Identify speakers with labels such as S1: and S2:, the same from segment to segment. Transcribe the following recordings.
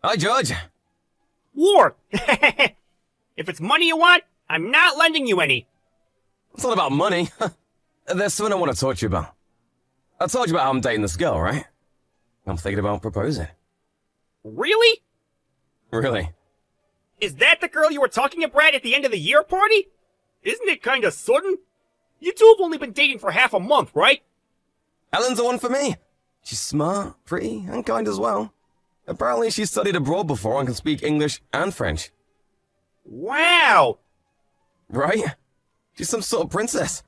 S1: Hi, George.
S2: War! If it's money you want, I'm not lending you any.
S1: It's not about money. There's something I want to talk to you about. I told you about how I'm dating this girl, right? I'm thinking about proposing.
S2: Really?
S1: Really?
S2: Is that the girl you were talking about at the end of the year party? Isn't it kinda sudden? You two have only been dating for half a month, right?
S1: Helen's the one for me. She's smart, pretty, and kind as well. Apparently she studied abroad before and can speak English and French.
S2: Wow!
S1: Right? She's some sort of princess.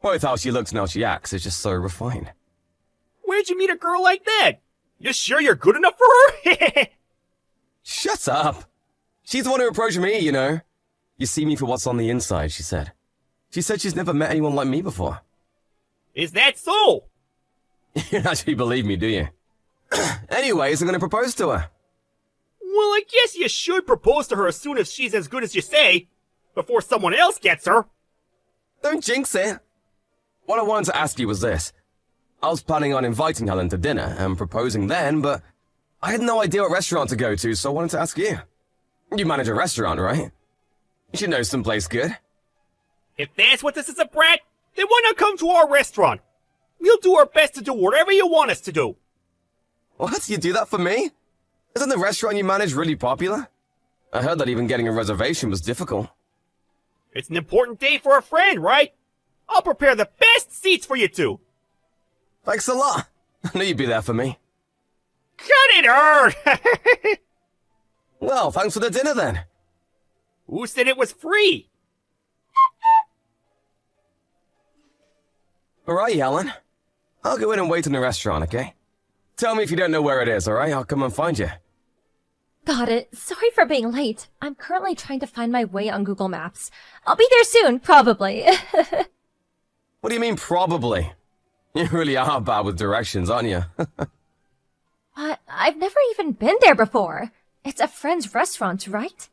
S1: Both how she looks and how she acts is just so refined.
S2: Where'd you meet a girl like that? You sure you're good enough for her?
S1: Shut up. She's the one who approached me, you know. You see me for what's on the inside, she said. She said she's never met anyone like me before.
S2: Is that so?
S1: You don't actually believe me, do you? Anyways, I'm gonna propose to her.
S2: Well, I guess you should propose to her as soon as she's as good as you say, before someone else gets her.
S1: Don't jinx it. What I wanted to ask you was this. I was planning on inviting Helen to dinner and proposing then, but I had no idea what restaurant to go to, so I wanted to ask you. You manage a restaurant, right? You should know someplace good.
S2: If that's what this is about, then why not come to our restaurant? We'll do our best to do whatever you want us to do.
S1: What? You do that for me? Isn't the restaurant you manage really popular? I heard that even getting a reservation was difficult.
S2: It's an important day for a friend, right? I'll prepare the best seats for you two.
S1: Thanks a lot. I knew you'd be there for me.
S2: Cut it, Erd!
S1: Well, thanks for the dinner then.
S2: Who said it was free?
S1: Alright, Helen. I'll go in and wait in the restaurant, okay? Tell me if you don't know where it is, alright? I'll come and find you.
S3: Got it. Sorry for being late. I'm currently trying to find my way on Google Maps. I'll be there soon, probably.
S1: What do you mean, probably? You really are bad with directions, aren't you?
S3: But I've never even been there before. It's a friend's restaurant, right?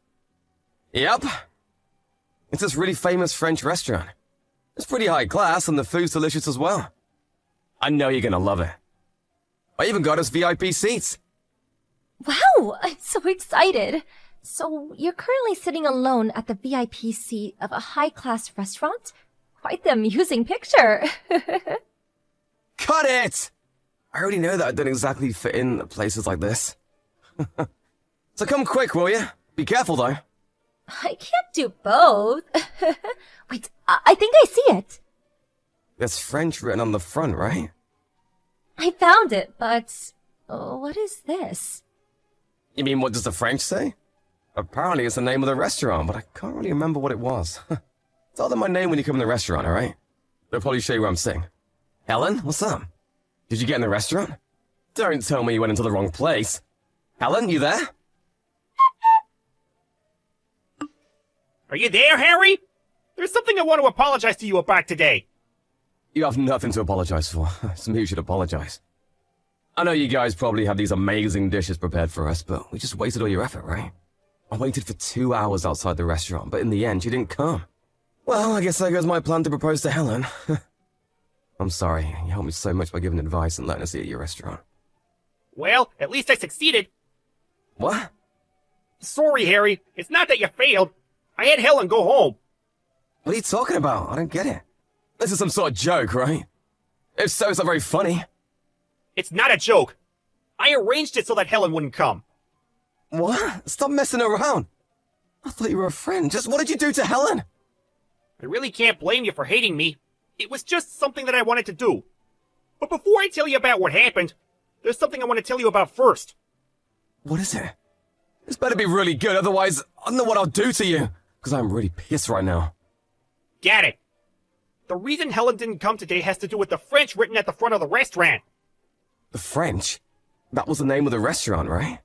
S1: Yep. It's this really famous French restaurant. It's pretty high class and the food's delicious as well. I know you're gonna love it. I even got us VIP seats.
S3: Wow, I'm so excited. So, you're currently sitting alone at the VIP seat of a high-class restaurant? Quite the amusing picture.
S1: Cut it! I already know that I don't exactly fit in at places like this. So come quick, will you? Be careful, though.
S3: I can't do both. Wait, I think I see it.
S1: There's French written on the front, right?
S3: I found it, but what is this?
S1: You mean, what does the French say? Apparently it's the name of the restaurant, but I can't really remember what it was. Tell them my name when you come in the restaurant, alright? They'll probably show you where I'm sitting. Helen, what's up? Did you get in the restaurant? Don't tell me you went into the wrong place. Helen, you there?
S2: Are you there, Harry? There's something I want to apologize to you about today.
S1: You have nothing to apologize for. It's me who should apologize. I know you guys probably have these amazing dishes prepared for us, but we just wasted all your effort, right? I waited for 2 hours outside the restaurant, but in the end, you didn't come. Well, I guess there goes my plan to propose to Helen. I'm sorry, you helped me so much by giving advice and letting us eat at your restaurant.
S2: Well, at least I succeeded.
S1: What?
S2: Sorry, Harry. It's not that you failed. I had Helen go home.
S1: What are you talking about? I don't get it. This is some sort of joke, right? If so, it's not very funny.
S2: It's not a joke. I arranged it so that Helen wouldn't come.
S1: What? Stop messing around. I thought you were a friend. Just what did you do to Helen?
S2: I really can't blame you for hating me. It was just something that I wanted to do. But before I tell you about what happened, there's something I want to tell you about first.
S1: What is it? This better be really good, otherwise I don't know what I'll do to you. Because I'm really pissed right now.
S2: Get it. The reason Helen didn't come today has to do with the French written at the front of the restaurant.
S1: The French? That was the name of the restaurant, right?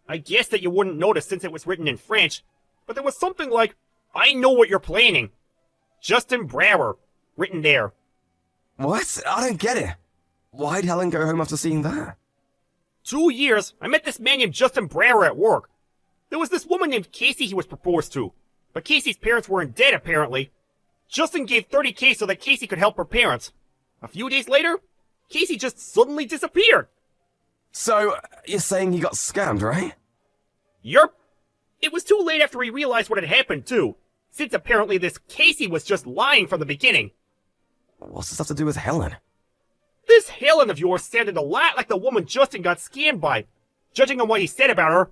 S2: I guess that you wouldn't notice since it was written in French, but there was something like, I know what you're planning. Justin Brower, written there.
S1: What? I don't get it. Why'd Helen go home after seeing that?
S2: 2 years, I met this man named Justin Brower at work. There was this woman named Casey he was proposed to, but Casey's parents were in debt apparently. Justin gave $30K so that Casey could help her parents. A few days later, Casey just suddenly disappeared.
S1: So, you're saying he got scammed, right?
S2: Yerp. It was too late after he realized what had happened, too, since apparently this Casey was just lying from the beginning.
S1: What's this have to do with Helen?
S2: This Helen of yours sounded a lot like the woman Justin got scammed by, judging on what he said about her.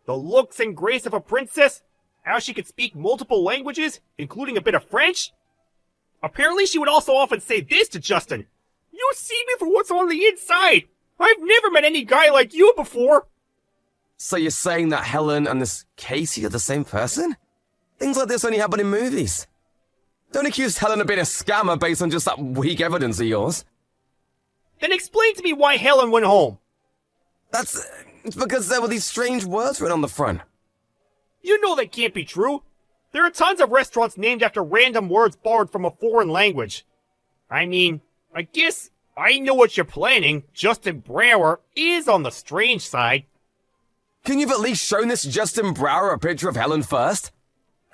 S2: The looks and grace of a princess, how she could speak multiple languages, including a bit of French. Apparently she would also often say this to Justin. You see me for what's on the inside. I've never met any guy like you before.
S1: So you're saying that Helen and this Casey are the same person? Things like this only happen in movies. Don't accuse Helen of being a scammer based on just that weak evidence of yours.
S2: Then explain to me why Helen went home.
S1: It's because there were these strange words written on the front.
S2: You know that can't be true. There are tons of restaurants named after random words borrowed from a foreign language. I mean, I guess I know what you're planning. Justin Brower is on the strange side.
S1: Can you have at least shown this Justin Brower a picture of Helen first?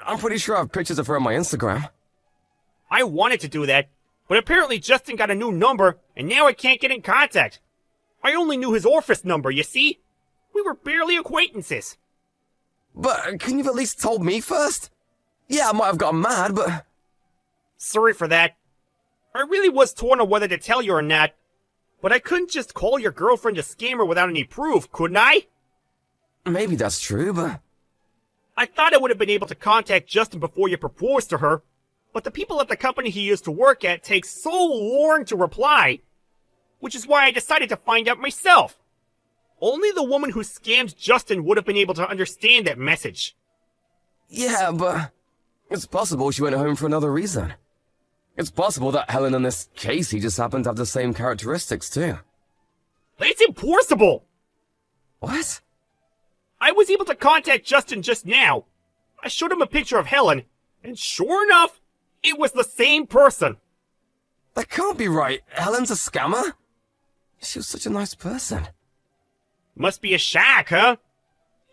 S1: I'm pretty sure I have pictures of her on my Instagram.
S2: I wanted to do that, but apparently Justin got a new number, and now I can't get in contact. I only knew his office number, you see? We were barely acquaintances.
S1: But couldn't you have at least told me first? Yeah, I might have gotten mad, but...
S2: Sorry for that. I really was torn on whether to tell you or not, but I couldn't just call your girlfriend a scammer without any proof, couldn't I?
S1: Maybe that's true, but...
S2: I thought I would have been able to contact Justin before you proposed to her, but the people at the company he used to work at take so long to reply, which is why I decided to find out myself. Only the woman who scammed Justin would have been able to understand that message.
S1: Yeah, but... it's possible she went home for another reason. It's possible that Helen and this Casey just happen to have the same characteristics, too.
S2: That's impossible!
S1: What?
S2: I was able to contact Justin just now. I showed him a picture of Helen, and sure enough, it was the same person.
S1: That can't be right. Helen's a scammer? She was such a nice person.
S2: Must be a shock, huh?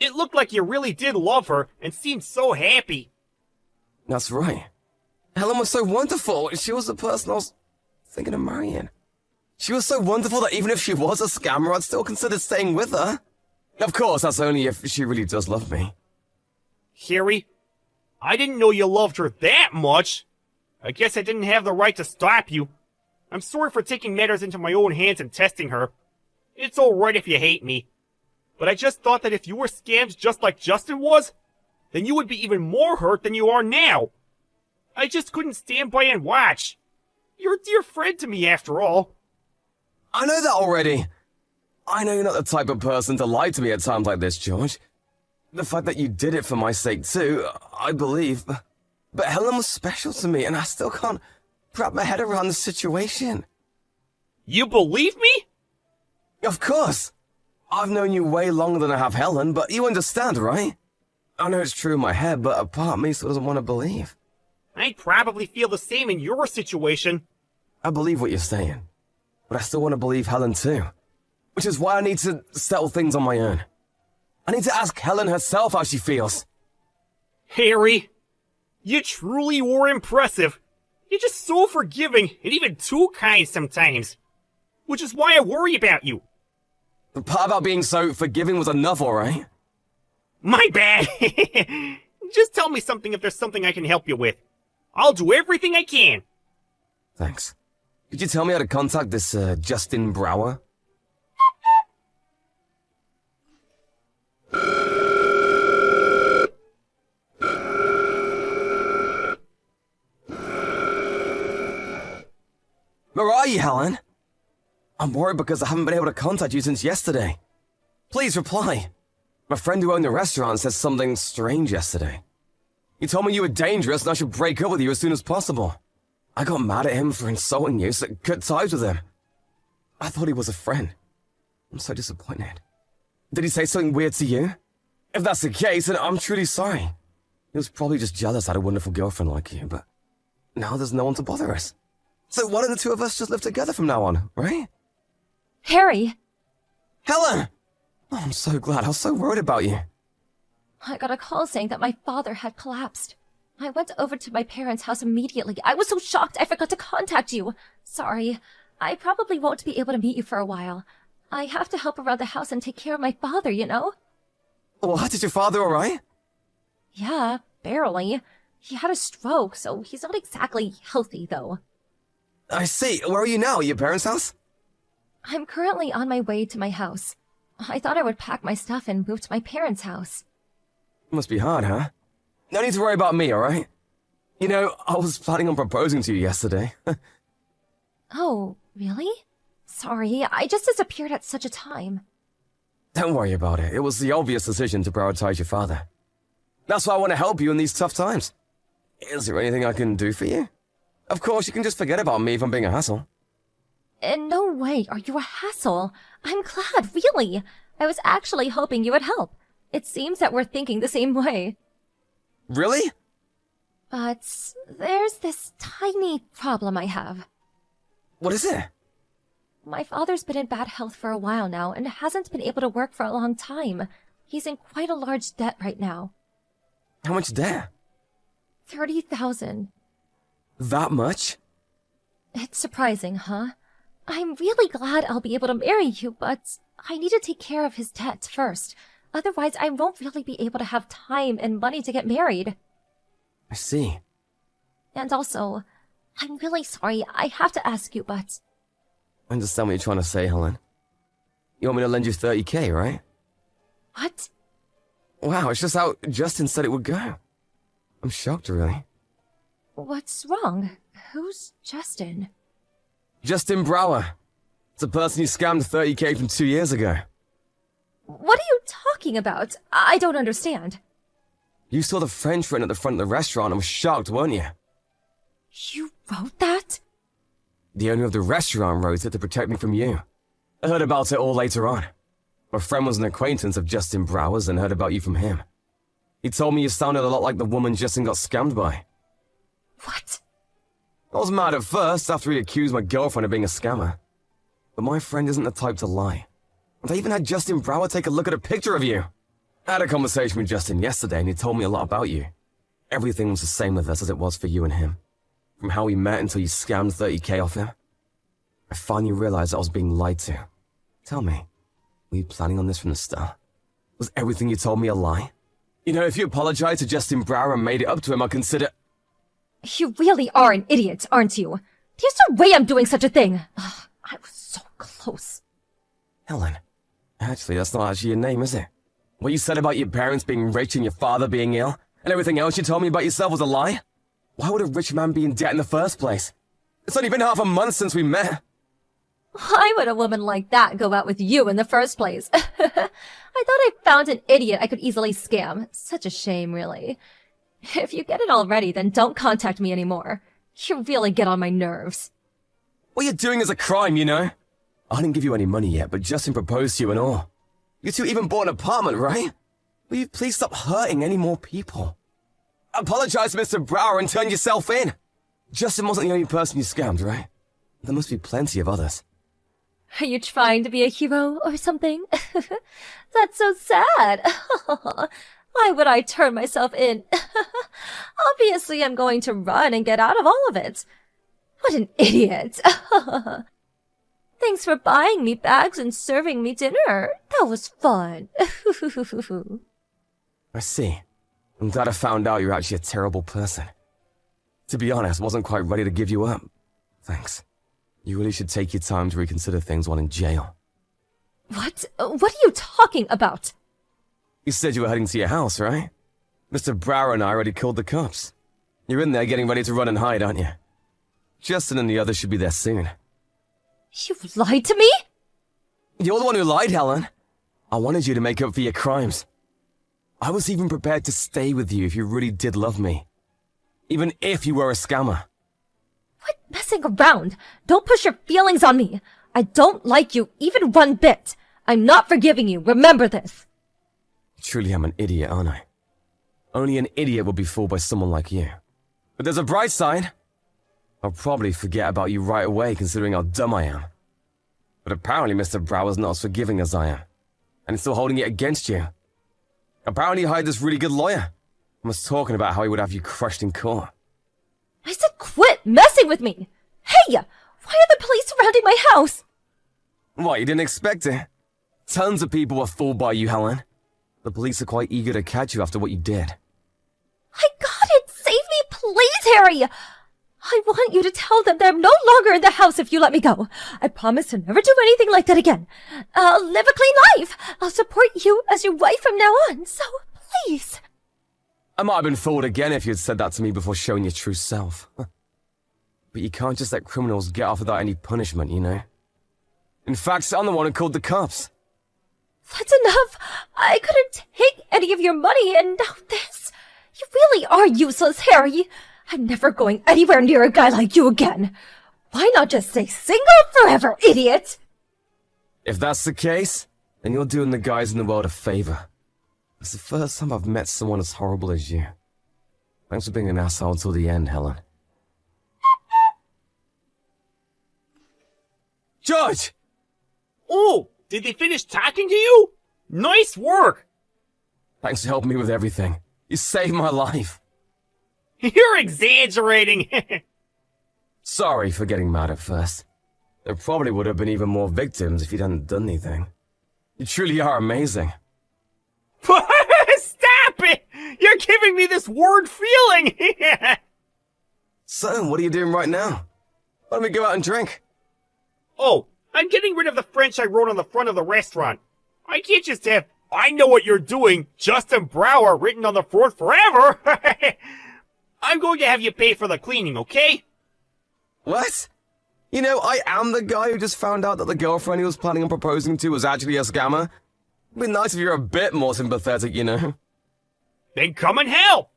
S2: It looked like you really did love her and seemed so happy.
S1: That's right. Helen was so wonderful. She was the person I was thinking of marrying. She was so wonderful that even if she was a scammer, I'd still consider staying with her. Of course, that's only if she really does love me.
S2: Harry, I didn't know you loved her that much. I guess I didn't have the right to stop you. I'm sorry for taking matters into my own hands and testing her. It's alright if you hate me. But I just thought that if you were scammed just like Justin was, then you would be even more hurt than you are now. I just couldn't stand by and watch. You're a dear friend to me after all.
S1: I know that already. I know you're not the type of person to lie to me at times like this, George. The fact that you did it for my sake too, I believe. But Helen was special to me, and I still can't wrap my head around the situation.
S2: You believe me?
S1: Of course. I've known you way longer than I have Helen, but you understand, right? I know it's true in my head, but a part of me still doesn't want to believe.
S2: I'd probably feel the same in your situation.
S1: I believe what you're saying, but I still want to believe Helen too. Which is why I need to settle things on my own. I need to ask Helen herself how she feels.
S2: Harry, you truly were impressive. You're just so forgiving and even too kind sometimes. Which is why I worry about you.
S1: The part about being so forgiving was enough, alright?
S2: My bad. Just tell me something if there's something I can help you with. I'll do everything I can.
S1: Thanks. Could you tell me how to contact this, Justin Brower? Where are you, Helen? I'm worried because I haven't been able to contact you since yesterday. Please reply. My friend who owned the restaurant said something strange yesterday. He told me you were dangerous and I should break up with you as soon as possible. I got mad at him for insulting you, so cut ties with him. I thought he was a friend. I'm so disappointed. Did he say something weird to you? If that's the case, then I'm truly sorry. He was probably just jealous I had a wonderful girlfriend like you, but now there's no one to bother us. So why don't the two of us just live together from now on, right?
S3: Harry!
S1: Helen! Oh, I'm so glad. I was so worried about you.
S3: I got a call saying that my father had collapsed. I went over to my parents' house immediately. I was so shocked I forgot to contact you. Sorry. I probably won't be able to meet you for a while. I have to help around the house and take care of my father, you know?
S1: What? Is your father alright?
S3: Yeah, barely. He had a stroke, so he's not exactly healthy, though.
S1: I see. Where are you now? At your parents' house?
S3: I'm currently on my way to my house. I thought I would pack my stuff and move to my parents' house.
S1: Must be hard, huh? No need to worry about me, alright? You know, I was planning on proposing to you yesterday.
S3: Oh, really? Sorry, I just disappeared at such a time.
S1: Don't worry about it. It was the obvious decision to prioritize your father. That's why I want to help you in these tough times. Is there anything I can do for you? Of course, you can just forget about me if I'm being a hassle.
S3: In no way are you a hassle. I'm glad, really. I was actually hoping you would help. It seems that we're thinking the same way.
S1: Really?
S3: But there's this tiny problem I have.
S1: What is it?
S3: My father's been in bad health for a while now and hasn't been able to work for a long time. He's in quite a large debt right now.
S1: How much debt?
S3: 30,000.
S1: That much?
S3: It's surprising, huh? I'm really glad I'll be able to marry you, but I need to take care of his debt first. Otherwise, I won't really be able to have time and money to get married.
S1: I see.
S3: And also, I'm really sorry, I have to ask you, but...
S1: I understand what you're trying to say, Helen. You want me to lend you 30k, right?
S3: What?
S1: Wow, it's just how Justin said it would go. I'm shocked, really.
S3: What's wrong? Who's Justin?
S1: Justin Brower. It's the person who scammed 30k from 2 years ago.
S3: What are you talking about? I don't understand.
S1: You saw the French written at the front of the restaurant and were shocked, weren't you?
S3: You wrote that?
S1: The owner of the restaurant wrote it to protect me from you. I heard about it all later on. My friend was an acquaintance of Justin Brower's and heard about you from him. He told me you sounded a lot like the woman Justin got scammed by.
S3: What?
S1: I was mad at first after he accused my girlfriend of being a scammer. But my friend isn't the type to lie. And I even had Justin Brower take a look at a picture of you. I had a conversation with Justin yesterday and he told me a lot about you. Everything was the same with us as it was for you and him. From how we met until you scammed 30k off him. I finally realized I was being lied to. Tell me, were you planning on this from the start? Was everything you told me a lie? You know, if you apologized to Justin Brower and made it up to him, I'd consider...
S3: You really are an idiot, aren't you? There's no way I'm doing such a thing. Ugh, I was so close.
S1: Helen, actually, that's not actually your name, is it? What you said about your parents being rich and your father being ill, and everything else you told me about yourself was a lie? Why would a rich man be in debt in the first place? It's only been half a month since we met.
S3: Why would a woman like that go out with you in the first place? I thought I found an idiot I could easily scam. Such a shame, really. If you get it already, then don't contact me anymore. You really get on my nerves.
S1: What you're doing is a crime, you know? I didn't give you any money yet, but Justin proposed to you and all. You two even bought an apartment, right? Will you please stop hurting any more people? Apologize to Mr. Brower and turn yourself in. Justin wasn't the only person you scammed, right? There must be plenty of others.
S3: Are you trying to be a hero or something? That's so sad. Why would I turn myself in? Obviously, I'm going to run and get out of all of it. What an idiot. Thanks for buying me bags and serving me dinner. That was fun.
S1: I see. I'm glad I found out you're actually a terrible person. To be honest, I wasn't quite ready to give you up. Thanks. You really should take your time to reconsider things while in jail.
S3: What? What are you talking about?
S1: You said you were heading to your house, right? Mr. Brower and I already called the cops. You're in there getting ready to run and hide, aren't you? Justin and the others should be there soon.
S3: You lied to me?
S1: You're the one who lied, Helen. I wanted you to make up for your crimes. I was even prepared to stay with you if you really did love me. Even if you were a scammer.
S3: Quit messing around. Don't push your feelings on me. I don't like you even one bit. I'm not forgiving you. Remember this.
S1: Truly, I'm an idiot, aren't I? Only an idiot would be fooled by someone like you. But there's a bright side. I'll probably forget about you right away, considering how dumb I am. But apparently Mr. Brower's not as forgiving as I am. And he's still holding it against you. Apparently he hired this really good lawyer. And was talking about how he would have you crushed in court.
S3: I said quit messing with me. Hey, why are the police surrounding my house?
S1: What, you didn't expect it? Tons of people were fooled by you, Helen. The police are quite eager to catch you after what you did.
S3: I got it! Save me, please, Harry! I want you to tell them that I'm no longer in the house if you let me go. I promise to never do anything like that again. I'll live a clean life. I'll support you as your wife from now on, so please.
S1: I might have been fooled again if you'd said that to me before showing your true self. But you can't just let criminals get off without any punishment, you know? In fact, I'm the one who called the cops.
S3: That's enough. I couldn't take any of your money, and now this. You really are useless, Harry. I'm never going anywhere near a guy like you again. Why not just stay single forever, idiot?
S1: If that's the case, then you're doing the guys in the world a favor. It's the first time I've met someone as horrible as you. Thanks for being an asshole until the end, Helen. George!
S2: Oh, did they finish talking to you? Nice work!
S1: Thanks for helping me with everything. You saved my life.
S2: You're exaggerating!
S1: Sorry for getting mad at first. There probably would have been even more victims if you hadn't done anything. You truly are amazing.
S2: Stop it! You're giving me this weird feeling!
S1: So, what are you doing right now? Why don't we go out and drink?
S2: Oh, I'm getting rid of the French I wrote on the front of the restaurant. I can't just have, I know what you're doing, Justin Brower written on the front forever! I'm going to have you pay for the cleaning, okay?
S1: What? You know, I am the guy who just found out that the girlfriend he was planning on proposing to was actually a scammer. It'd be nice if you're a bit more sympathetic, you know?
S2: Then come and help!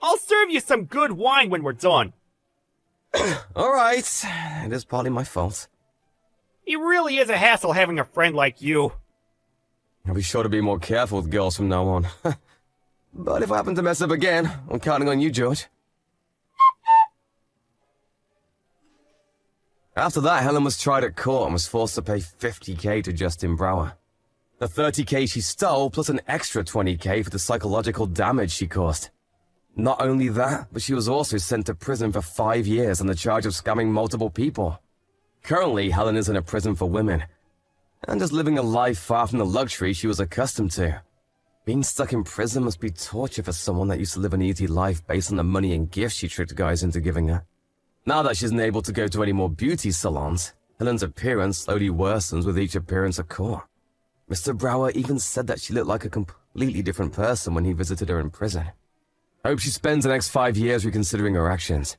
S2: I'll serve you some good wine when we're done.
S1: Alright, it is partly my fault.
S2: It really is a hassle having a friend like you.
S1: I'll be sure to be more careful with girls from now on. But if I happen to mess up again, I'm counting on you, George. After that, Helen was tried at court and was forced to pay $50,000 to Justin Brower. The $30,000 she stole, plus an extra $20,000 for the psychological damage she caused. Not only that, but she was also sent to prison for 5 years on the charge of scamming multiple people. Currently, Helen is in a prison for women, and just living a life far from the luxury she was accustomed to. Being stuck in prison must be torture for someone that used to live an easy life based on the money and gifts she tricked guys into giving her. Now that she isn't able to go to any more beauty salons, Helen's appearance slowly worsens with each appearance at court. Mr. Brower even said that she looked like a completely different person when he visited her in prison. I hope she spends the next 5 years reconsidering her actions.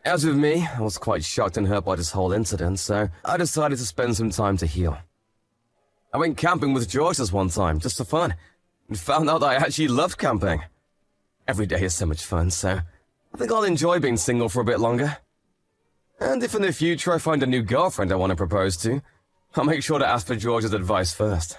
S1: As with me, I was quite shocked and hurt by this whole incident, so I decided to spend some time to heal. I went camping with George this one time, just for fun, and found out that I actually loved camping. Every day is so much fun, so I think I'll enjoy being single for a bit longer. And if in the future I find a new girlfriend I want to propose to, I'll make sure to ask for George's advice first.